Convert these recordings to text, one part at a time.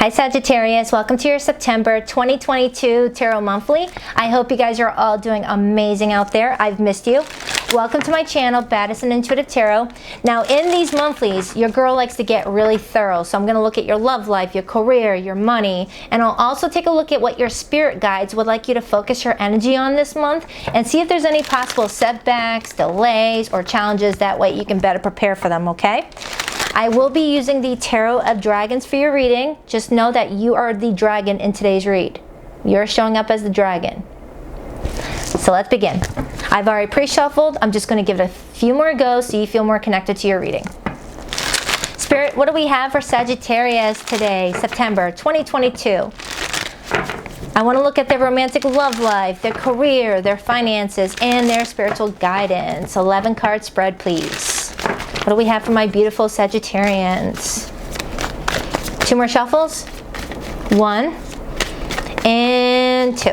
Hi Sagittarius, welcome to your September 2022 Tarot Monthly. I hope you guys are all doing amazing out there. I've missed you. Welcome to my channel, Baddison Intuitive Tarot. Now in these monthlies, your girl likes to get really thorough. So I'm going to look at your love life, your career, your money, and I'll also take a look at what your spirit guides would like you to focus your energy on this month and see if there's any possible setbacks, delays, or challenges. That way you can better prepare for them, okay? I will be using the Tarot of Dragons for your reading. Just know that you are the dragon in today's read. You're showing up as the dragon. So let's begin. I've already pre-shuffled. I'm just going to give it a few more goes so you feel more connected to your reading. Spirit, what do we have for Sagittarius today, September 2022? I want to look at their romantic love life, their career, their finances, and their spiritual guidance. 11 card spread, please. What do we have for my beautiful Sagittarians? 2 more shuffles. 1 and 2.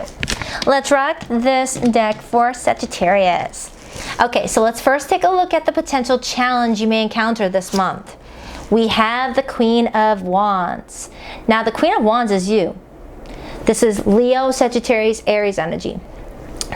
Let's rock this deck for Sagittarius. Okay, so let's first take a look at the potential challenge you may encounter this month. We have the Queen of Wands. Now, the Queen of Wands is you. This is Leo, Sagittarius, Aries energy.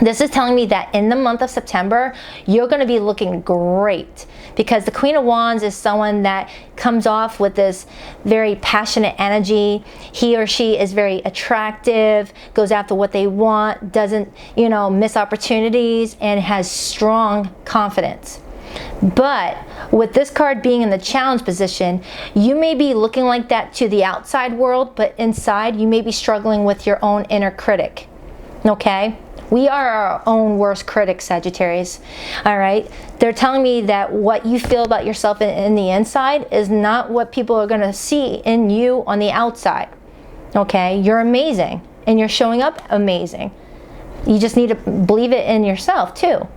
This is telling me that in the month of September, you're going to be looking great because the Queen of Wands is someone that comes off with this very passionate energy. He or she is very attractive, goes after what they want, doesn't, miss opportunities, and has strong confidence. But with this card being in the challenge position, you may be looking like that to the outside world, but inside you may be struggling with your own inner critic. Okay? We are our own worst critics, Sagittarius. All right? They're telling me that what you feel about yourself in the inside is not what people are going to see in you on the outside. Okay? You're amazing, and you're showing up amazing. You just need to believe it in yourself, too.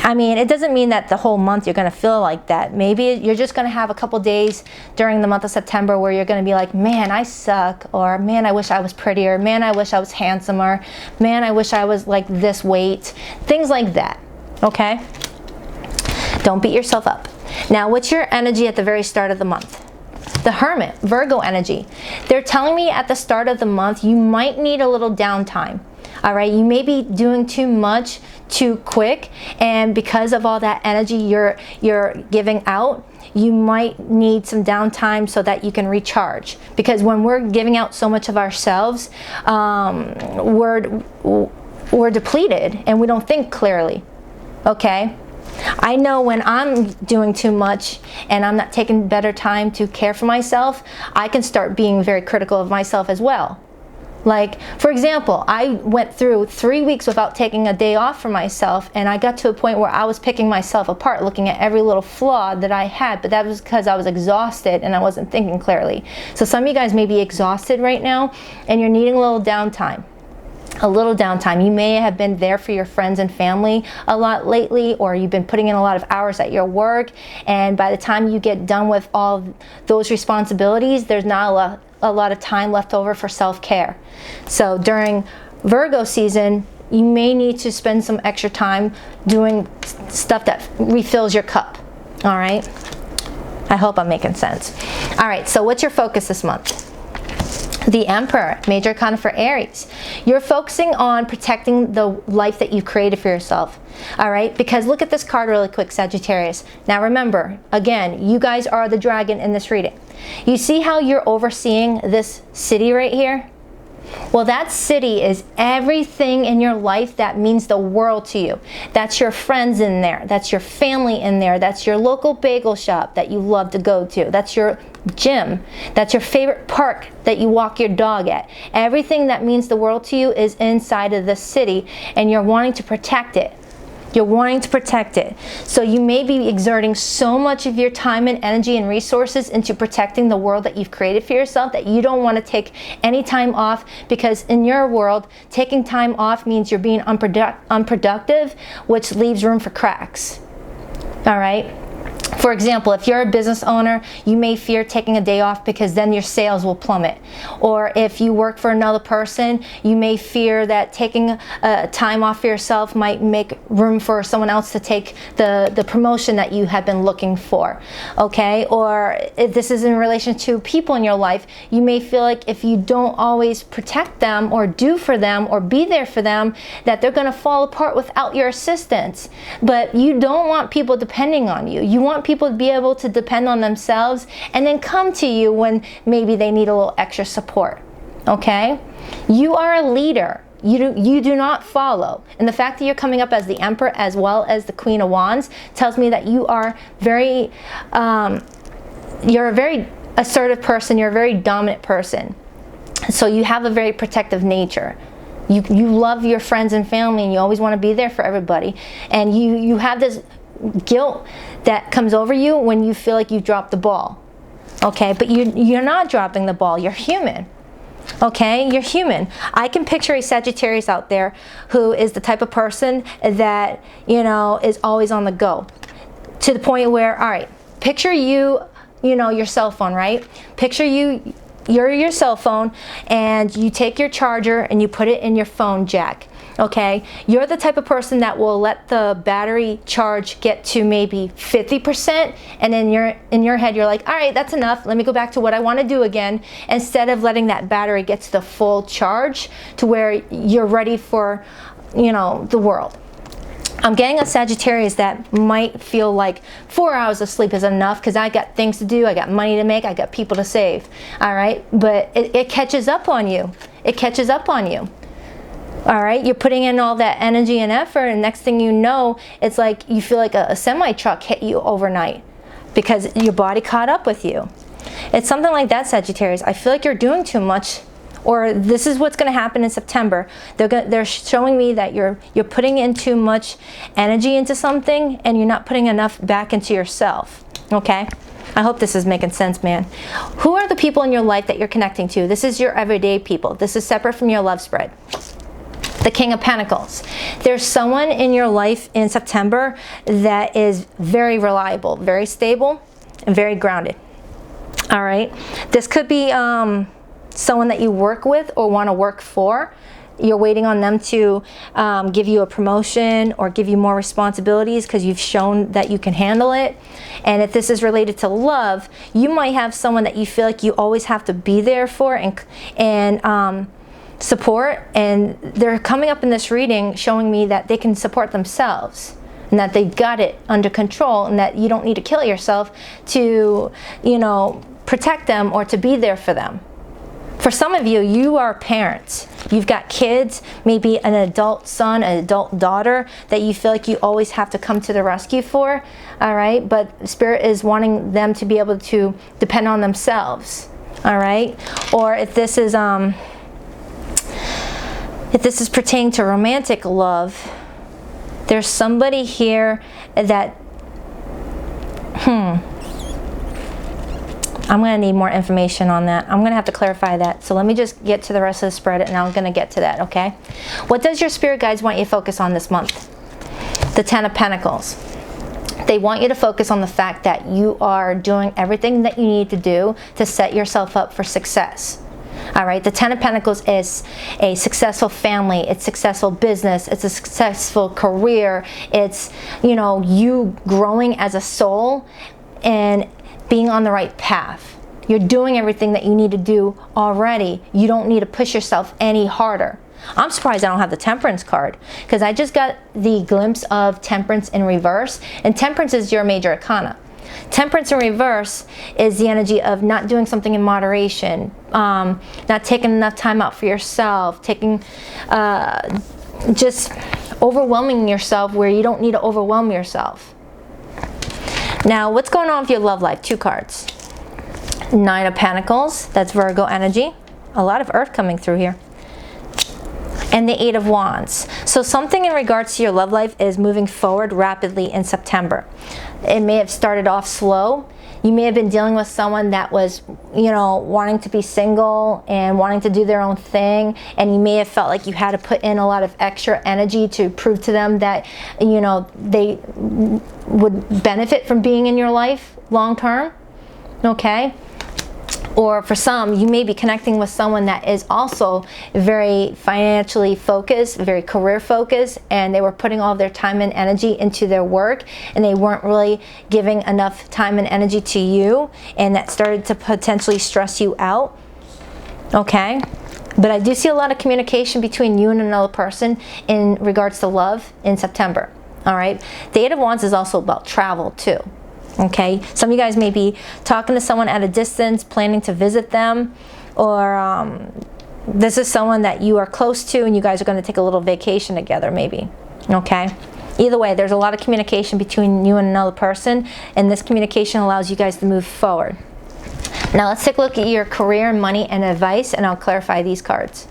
I mean, it doesn't mean that the whole month you're going to feel like that. Maybe you're just going to have a couple days during the month of September where you're going to be like, man, I suck, or man, I wish I was prettier, man, I wish I was handsomer, man, I wish I was like this weight, things like that, okay? Don't beat yourself up. Now, what's your energy at the very start of the month? The Hermit, Virgo energy. They're telling me at the start of the month you might need a little downtime. All right, you may be doing too much too quick, and because of all that energy you're giving out, you might need some downtime so that you can recharge. Because when we're giving out so much of ourselves, we're depleted and we don't think clearly. Okay? I know when I'm doing too much and I'm not taking better time to care for myself, I can start being very critical of myself as well. Like, for example, I went through 3 weeks without taking a day off for myself, and I got to a point where I was picking myself apart, looking at every little flaw that I had, but that was because I was exhausted and I wasn't thinking clearly. So some of you guys may be exhausted right now, and you're needing a little downtime. A little downtime. You may have been there for your friends and family a lot lately, or you've been putting in a lot of hours at your work, and by the time you get done with all those responsibilities, there's not a lot of time left over for self-care. So during Virgo season, you may need to spend some extra time doing stuff that refills your cup. All right? I hope I'm making sense. All right, so what's your focus this month? The Emperor, Major Arcana for Aries. You're focusing on protecting the life that you've created for yourself. All right? Because look at this card really quick, Sagittarius. Now remember, again, you guys are the dragon in this reading. You see how you're overseeing this city right here? Well, that city is everything in your life that means the world to you. That's your friends in there. That's your family in there. That's your local bagel shop that you love to go to. That's your gym. That's your favorite park that you walk your dog at. Everything that means the world to you is inside of the city, and you're wanting to protect it. You're wanting to protect it. So you may be exerting so much of your time and energy and resources into protecting the world that you've created for yourself that you don't want to take any time off, because in your world, taking time off means you're being unproductive, which leaves room for cracks. All right? For example, if you're a business owner, you may fear taking a day off because then your sales will plummet. Or if you work for another person, you may fear that taking time off for yourself might make room for someone else to take the promotion that you have been looking for. Okay? Or if this is in relation to people in your life, you may feel like if you don't always protect them or do for them or be there for them, that they're going to fall apart without your assistance. But you don't want people depending on you. You want people to be able to depend on themselves and then come to you when maybe they need a little extra support. Okay? You are a leader. You do not follow. And the fact that you're coming up as the Emperor as well as the Queen of Wands tells me that you are you're a very assertive person. You're a very dominant person. So you have a very protective nature. You love your friends and family, and you always want to be there for everybody. And you have this guilt that comes over you when you feel like you dropped the ball. Okay, but you're not dropping the ball. You're human. Okay, you're human. I can picture a Sagittarius out there who is the type of person that, you know, is always on the go. To the point where, all right, picture you know, your cell phone, right? Picture you're your cell phone and you take your charger and you put it in your phone jack. Okay, you're the type of person that will let the battery charge get to maybe 50%, and in your head you're like, all right, that's enough, let me go back to what I want to do again, instead of letting that battery get to the full charge to where you're ready for, you know, the world. I'm getting a Sagittarius that might feel like 4 hours of sleep is enough because I got things to do, I got money to make, I got people to save. All right, but it catches up on you. It catches up on you. All right, you're putting in all that energy and effort, and next thing you know, it's like you feel like a semi-truck hit you overnight because your body caught up with you. It's something like that, Sagittarius. I feel like you're doing too much, or this is what's going to happen in September. They're showing me that you're putting in too much energy into something, and you're not putting enough back into yourself. Okay? I hope this is making sense, man. Who are the people in your life that you're connecting to? This is your everyday people. This is separate from your love spread. The King of Pentacles. There's someone in your life in September that is very reliable, very stable, and very grounded. All right. This could be someone that you work with or want to work for. You're waiting on them to give you a promotion or give you more responsibilities because you've shown that you can handle it. And if this is related to love, you might have someone that you feel like you always have to be there for and support, and they're coming up in this reading showing me that they can support themselves and that they've got it under control, and that you don't need to kill yourself to, you know, protect them or to be there for them. For some of you, you are parents. You've got kids, maybe an adult son, an adult daughter that you feel like you always have to come to the rescue for. All right, but Spirit is wanting them to be able to depend on themselves. All right, or if this is pertaining to romantic love, there's somebody here that, I'm going to need more information on that. I'm going to have to clarify that. So let me just get to the rest of the spread, and I'm going to get to that, okay? What does your spirit guides want you to focus on this month? The Ten of Pentacles. They want you to focus on the fact that you are doing everything that you need to do to set yourself up for success. All right, the Ten of Pentacles is a successful family, it's successful business, it's a successful career, it's, you know, you growing as a soul and being on the right path. You're doing everything that you need to do already. You don't need to push yourself any harder. I'm surprised I don't have the Temperance card, because I just got the glimpse of Temperance in reverse, and Temperance is your major arcana. Temperance in reverse is the energy of not doing something in moderation, not taking enough time out for yourself, just overwhelming yourself where you don't need to overwhelm yourself. Now, what's going on with your love life? Two cards. Nine of Pentacles, that's Virgo energy. A lot of earth coming through here. And the Eight of Wands. So something in regards to your love life is moving forward rapidly in September. It may have started off slow. You may have been dealing with someone that was, you know, wanting to be single and wanting to do their own thing, and you may have felt like you had to put in a lot of extra energy to prove to them that, you know, they would benefit from being in your life long term, okay? Or for some, you may be connecting with someone that is also very financially focused, very career focused, and they were putting all of their time and energy into their work, and they weren't really giving enough time and energy to you, and that started to potentially stress you out, okay? But I do see a lot of communication between you and another person in regards to love in September, all right? The Eight of Wands is also about travel too. Okay, some of you guys may be talking to someone at a distance, planning to visit them, or this is someone that you are close to and you guys are going to take a little vacation together maybe, okay? Either way, there's a lot of communication between you and another person, and this communication allows you guys to move forward. Now let's take a look at your career, money, and advice, and I'll clarify these cards.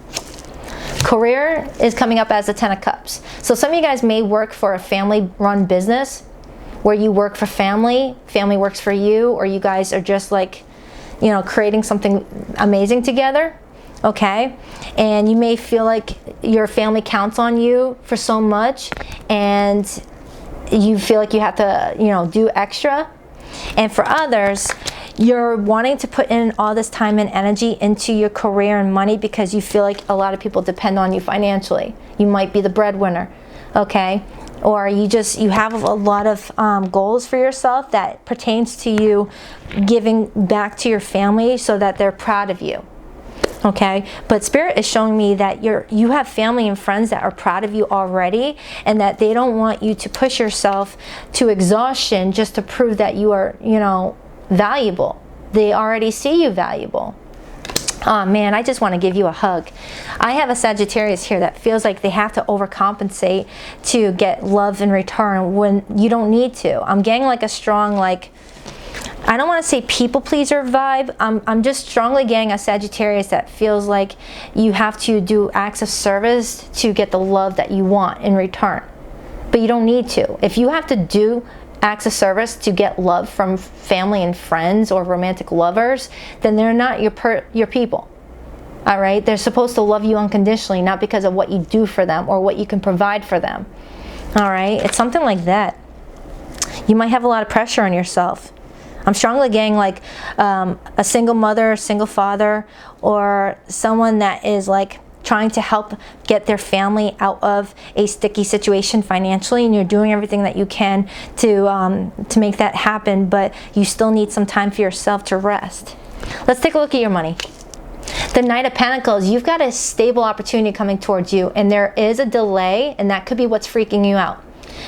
Career is coming up as the Ten of Cups. So some of you guys may work for a family-run business, where you work for family, family works for you, or you guys are just like, you know, creating something amazing together, okay? And you may feel like your family counts on you for so much, and you feel like you have to, you know, do extra. And for others, you're wanting to put in all this time and energy into your career and money because you feel like a lot of people depend on you financially. You might be the breadwinner, okay? Or you have a lot of goals for yourself that pertains to you giving back to your family so that they're proud of you, okay? But Spirit is showing me that you have family and friends that are proud of you already, and that they don't want you to push yourself to exhaustion just to prove that you are, you know, valuable. They already see you valuable. Oh man, I just want to give you a hug. I have a Sagittarius here that feels like they have to overcompensate to get love in return when you don't need to. I'm getting like a strong, like, I don't want to say people pleaser vibe. I'm just strongly getting a Sagittarius that feels like you have to do acts of service to get the love that you want in return. But you don't need to. If you have to do acts of service to get love from family and friends or romantic lovers, then they're not your people. All right? They're supposed to love you unconditionally, not because of what you do for them or what you can provide for them. All right? It's something like that. You might have a lot of pressure on yourself. I'm strongly getting like a single mother, single father, or someone that is like trying to help get their family out of a sticky situation financially, and you're doing everything that you can to make that happen, but you still need some time for yourself to rest. Let's take a look at your money. The Knight of Pentacles, you've got a stable opportunity coming towards you, and there is a delay, and that could be what's freaking you out.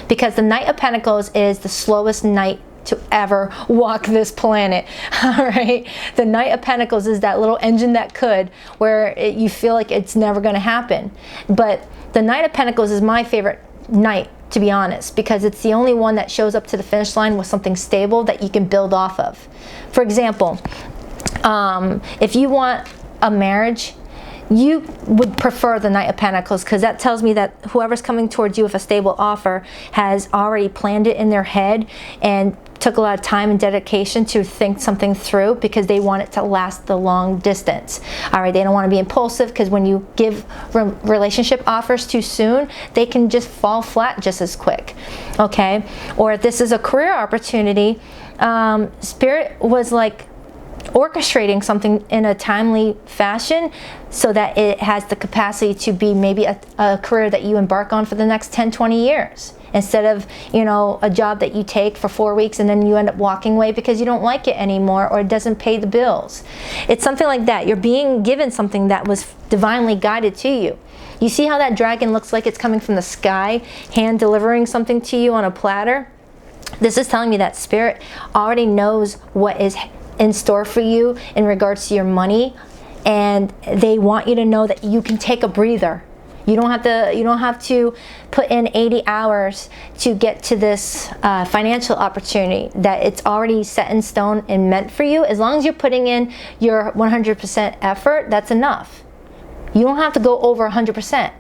Because the Knight of Pentacles is the slowest knight to ever walk this planet. All right, the Knight of Pentacles is that little engine that could, where you feel like it's never going to happen. But the Knight of Pentacles is my favorite knight, to be honest, because it's the only one that shows up to the finish line with something stable that you can build off of. For example, if you want a marriage, you would prefer the Knight of Pentacles, because that tells me that whoever's coming towards you with a stable offer has already planned it in their head and took a lot of time and dedication to think something through, because they want it to last the long distance. All right, they don't want to be impulsive, because when you give relationship offers too soon, they can just fall flat just as quick. Okay, or if this is a career opportunity, Spirit was like orchestrating something in a timely fashion so that it has the capacity to be maybe a career that you embark on for the next 10-20 years, instead of, you know, a job that you take for 4 weeks and then you end up walking away because you don't like it anymore or it doesn't pay the bills. It's something like that. You're being given something that was divinely guided to you. You see how that dragon looks like it's coming from the sky, hand delivering something to you on a platter? This is telling me that Spirit already knows what is in store for you in regards to your money, and they want you to know that you can take a breather. You don't have to put in 80 hours to get to this financial opportunity, that it's already set in stone and meant for you. As long as you're putting in your 100% effort, that's enough. You don't have to go over 100%.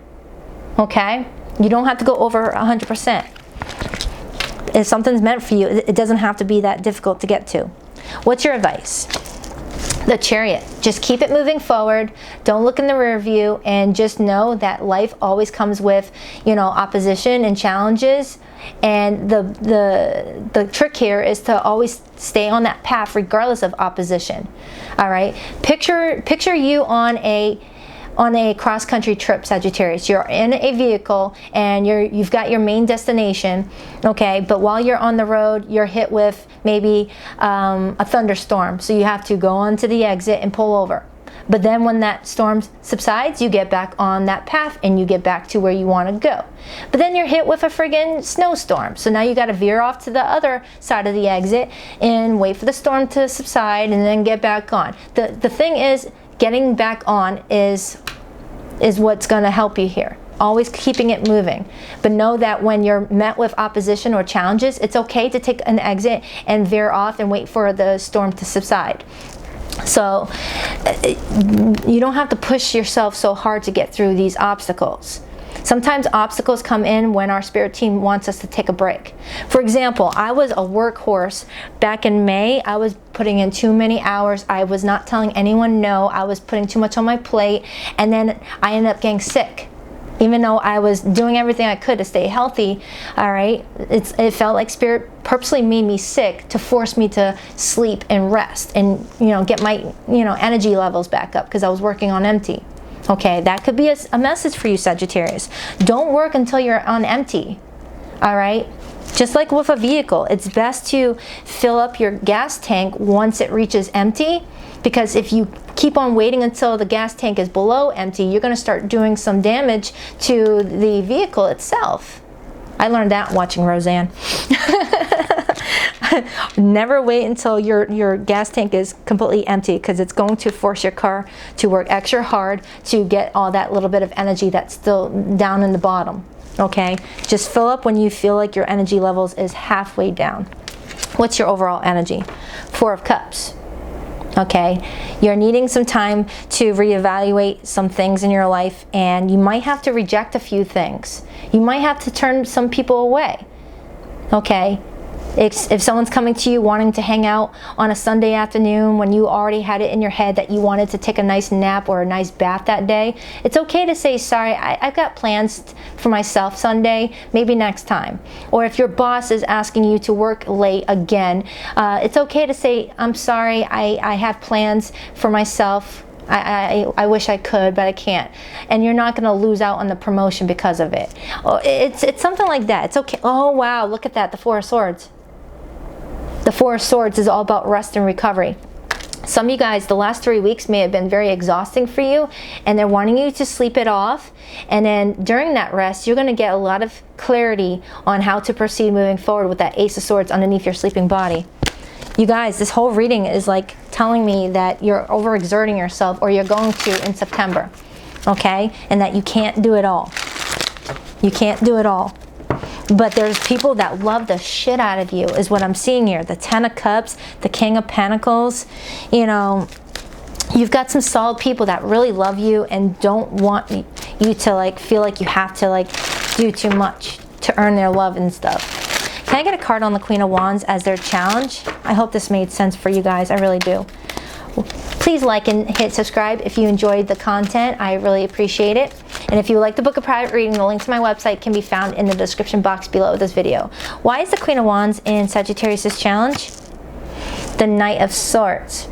Okay? You don't have to go over 100%. If something's meant for you, it doesn't have to be that difficult to get to. What's your advice? The Chariot. Just keep it moving forward. Don't look in the rear view, and just know that life always comes with, you know, opposition and challenges. And the trick here is to always stay on that path regardless of opposition. All right. Picture you on a cross-country trip, Sagittarius. You're in a vehicle and you've got your main destination, okay, but while you're on the road, you're hit with maybe a thunderstorm, so you have to go onto the exit and pull over. But then when that storm subsides, you get back on that path and you get back to where you want to go. But then you're hit with a friggin' snowstorm, so now you got to veer off to the other side of the exit and wait for the storm to subside and then get back on. The thing is, getting back on is what's going to help you here. Always keeping it moving. But know that when you're met with opposition or challenges, it's okay to take an exit and veer off and wait for the storm to subside. So you don't have to push yourself so hard to get through these obstacles. Sometimes obstacles come in when our spirit team wants us to take a break. For example, I was a workhorse back in May. I was putting in too many hours. I was not telling anyone no. I was putting too much on my plate, and then I ended up getting sick. Even though I was doing everything I could to stay healthy, all right, it felt like spirit purposely made me sick to force me to sleep and rest and, you know, get my, you know, energy levels back up because I was working on empty. Okay, that could be a message for you, Sagittarius. Don't work until you're on empty, all right? Just like with a vehicle, it's best to fill up your gas tank once it reaches empty, because if you keep on waiting until the gas tank is below empty, you're going to start doing some damage to the vehicle itself. I learned that watching Roseanne. Never wait until your gas tank is completely empty, because it's going to force your car to work extra hard to get all that little bit of energy that's still down in the bottom. Okay, just fill up when you feel like your energy levels is halfway down. What's your overall energy? 4 of Cups. Okay, you're needing some time to reevaluate some things in your life, and you might have to reject a few things. You might have to turn some people away. Okay, if someone's coming to you wanting to hang out on a Sunday afternoon when you already had it in your head that you wanted to take a nice nap or a nice bath that day, it's okay to say, sorry, I've got plans for myself Sunday, maybe next time. Or if your boss is asking you to work late again, it's okay to say, I'm sorry, I have plans for myself. I wish I could, but I can't. And you're not going to lose out on the promotion because of it. It's something like that. It's okay. Oh, wow, look at that, the 4 of Swords. The 4 of Swords is all about rest and recovery. Some of you guys, the last 3 weeks may have been very exhausting for you, and they're wanting you to sleep it off. And then during that rest, you're going to get a lot of clarity on how to proceed moving forward with that Ace of Swords underneath your sleeping body. You guys, this whole reading is like telling me that you're overexerting yourself, or you're going to in September, okay? And that you can't do it all. You can't do it all. But there's people that love the shit out of you, is what I'm seeing here. The 10 of Cups, the King of Pentacles. You know, you've got some solid people that really love you and don't want you to like feel like you have to like do too much to earn their love and stuff. Can I get a card on the Queen of Wands as their challenge? I hope this made sense for you guys. I really do. Please like and hit subscribe if you enjoyed the content. I really appreciate it. And if you would like to book a private reading, the link to my website can be found in the description box below this video. Why is the Queen of Wands in Sagittarius' challenge? The Knight of Swords.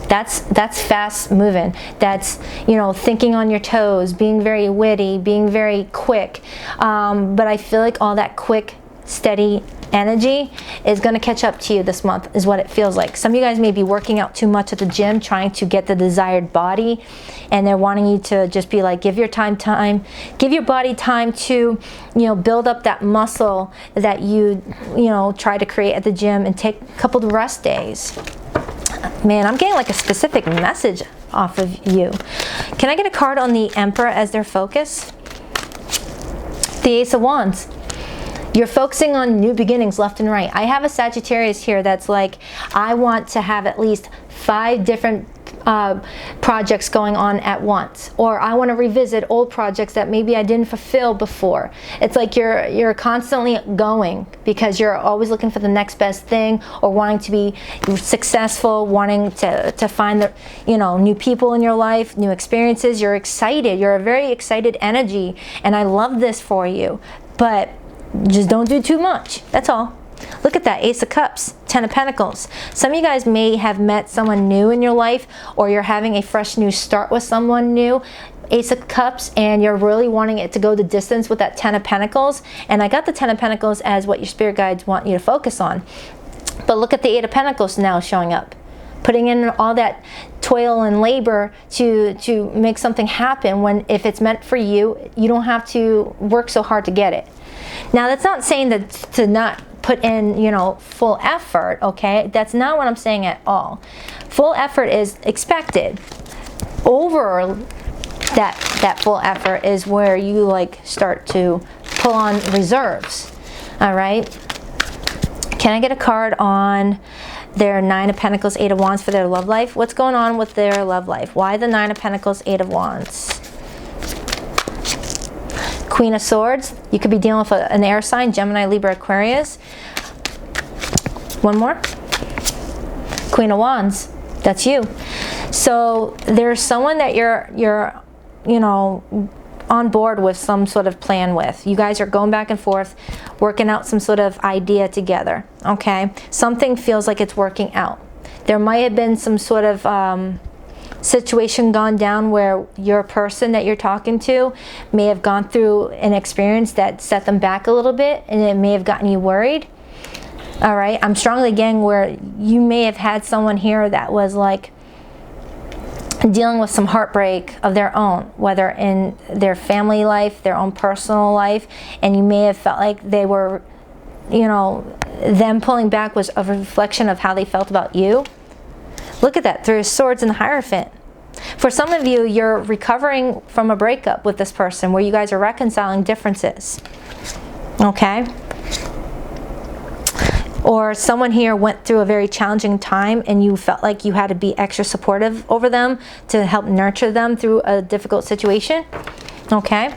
That's fast moving. That's, you know, thinking on your toes, being very witty, being very quick. But I feel like all that quick, steady energy is going to catch up to you this month, is what it feels like. Some of you guys may be working out too much at the gym, trying to get the desired body, and they're wanting you to just be like, give your give your body time to, you know, build up that muscle that you know, try to create at the gym, and take a couple of rest days. Man, I'm getting like a specific message off of you. Can I get a card on the Emperor as their focus? The Ace of Wands. You're focusing on new beginnings left and right. I have a Sagittarius here that's like, I want to have at least 5 different projects going on at once, or I want to revisit old projects that maybe I didn't fulfill before. It's like you're constantly going because you're always looking for the next best thing, or wanting to be successful, wanting to find the, new people in your life, new experiences. You're excited. You're a very excited energy, and I love this for you. But just don't do too much. That's all. Look at that, Ace of Cups, Ten of Pentacles. Some of you guys may have met someone new in your life, or you're having a fresh new start with someone new. Ace of Cups, and you're really wanting it to go the distance with that Ten of Pentacles. And I got the Ten of Pentacles as what your spirit guides want you to focus on. But look at the Eight of Pentacles now showing up. Putting in all that toil and labor to make something happen, when if it's meant for you, you don't have to work so hard to get it. Now, that's not saying that to not put in, full effort, okay? That's not what I'm saying at all. Full effort is expected. Over that full effort is where you start to pull on reserves. All right? Can I get a card on their Nine of Pentacles, Eight of Wands for their love life? What's going on with their love life? Why the Nine of Pentacles, Eight of Wands? Queen of Swords. You could be dealing with an air sign, Gemini, Libra, Aquarius. One more. Queen of Wands. That's you. So there's someone that you're on board with some sort of plan with. You guys are going back and forth, working out some sort of idea together, okay? Something feels like it's working out. There might have been some sort of situation gone down where your person that you're talking to may have gone through an experience that set them back a little bit, and it may have gotten you worried. All right, I'm strongly getting where you may have had someone here that was dealing with some heartbreak of their own, whether in their family life, their own personal life, and you may have felt like they were, them pulling back was a reflection of how they felt about you. Look at that, Three of Swords and the Hierophant. For some of you, you're recovering from a breakup with this person where you guys are reconciling differences, okay? Or someone here went through a very challenging time and you felt like you had to be extra supportive over them to help nurture them through a difficult situation, okay?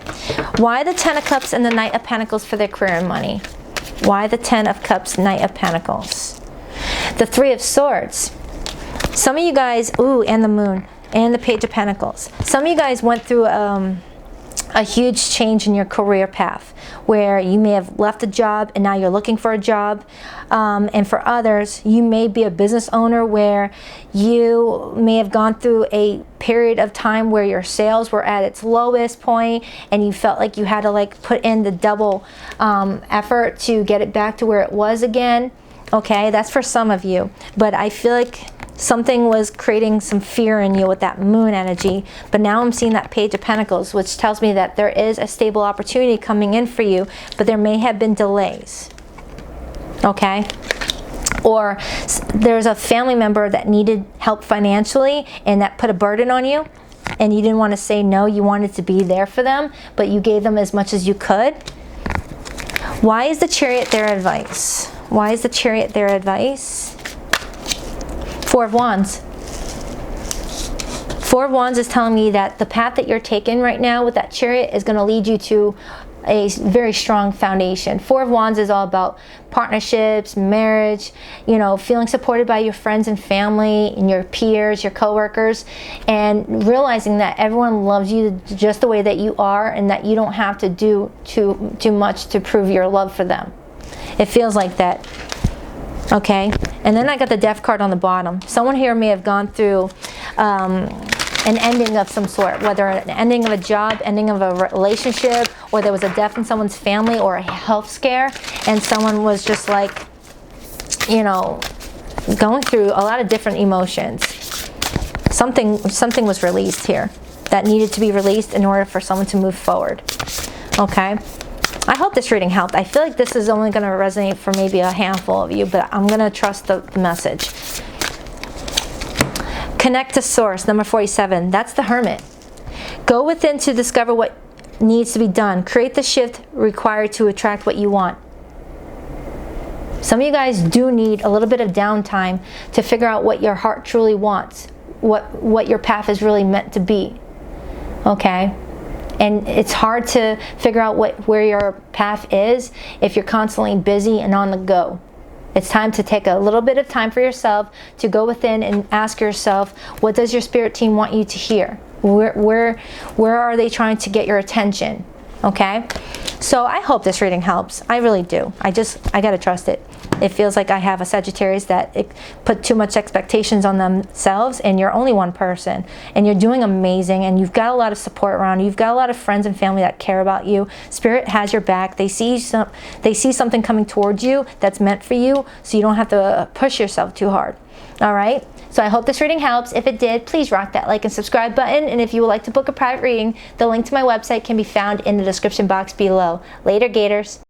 Why the Ten of Cups and the Knight of Pentacles for their career and money? Why the Ten of Cups, Knight of Pentacles? The Three of Swords. Some of you guys, and the Moon, and the Page of Pentacles. Some of you guys went through a huge change in your career path where you may have left a job and now you're looking for a job. And for others, you may be a business owner where you may have gone through a period of time where your sales were at its lowest point and you felt like you had to put in the double effort to get it back to where it was again. Okay, that's for some of you. But I feel like something was creating some fear in you with that Moon energy. But now I'm seeing that Page of Pentacles, which tells me that there is a stable opportunity coming in for you, but there may have been delays. Okay? Or there's a family member that needed help financially and that put a burden on you, and you didn't want to say no. You wanted to be there for them, but you gave them as much as you could. Why is the Chariot their advice? Why is the Chariot their advice? Four of Wands. Four of Wands is telling me that the path that you're taking right now with that Chariot is going to lead you to a very strong foundation. Four of Wands is all about partnerships, marriage, feeling supported by your friends and family and your peers, your coworkers, and realizing that everyone loves you just the way that you are and that you don't have to do too much to prove your love for them. It feels like that. Okay, and then I got the Death card on the bottom. Someone here may have gone through an ending of some sort, whether an ending of a job, ending of a relationship, or there was a death in someone's family or a health scare, and someone was just going through a lot of different emotions. Something was released here that needed to be released in order for someone to move forward. Okay. I hope this reading helped. I feel like this is only going to resonate for maybe a handful of you, but I'm going to trust the message. Connect to Source, number 47. That's the Hermit. Go within to discover what needs to be done. Create the shift required to attract what you want. Some of you guys do need a little bit of downtime to figure out what your heart truly wants. what your path is really meant to be. Okay? And it's hard to figure out where your path is if you're constantly busy and on the go. It's time to take a little bit of time for yourself to go within and ask yourself, what does your spirit team want you to hear? Where are they trying to get your attention? Okay? So I hope this reading helps. I really do. I gotta trust it. It feels like I have a Sagittarius that put too much expectations on themselves, and you're only one person, and you're doing amazing, and you've got a lot of support around you. You've got a lot of friends and family that care about you. Spirit has your back. They see something coming towards you that's meant for you, so you don't have to push yourself too hard. All right? So I hope this reading helps. If it did, please rock that like and subscribe button. And if you would like to book a private reading, the link to my website can be found in the description box below. Later, Gators.